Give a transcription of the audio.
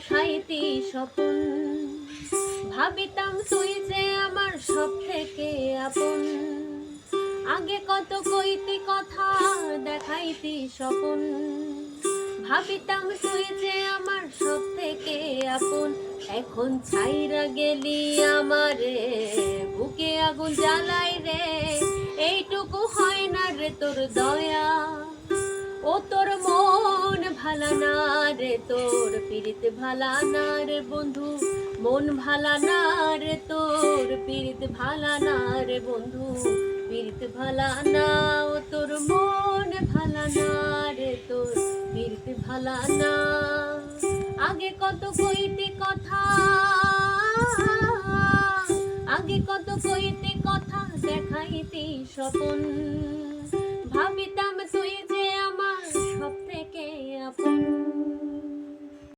বসাইতি স্বপন। ভাবিতাম তুই যে আমার সব থেকে আপন। আগে কত কইতি কথা, দেখাইতি স্বপন। ভাবিতাম তুই যে আমার সব থেকে আপন। এখন ছাইরা গেলি আমারে, বুকে আগুন জ্বালাই রে। এইটুকু হয় না রে তোর দয়া, ও তোর মন ভালা না রে, তোর পীড়িত ভালা না রে বন্ধু। মন ভালা না রে তোর, পীড়িত ভালা না রে বন্ধু। পীড়িত ভালা না, ও তোর মন ভালা না রে, তোর পীড়িত ভালা না। আগে কত কইতে কথা, আগে কত কইতে কথা, দেখাইতি স্বপন।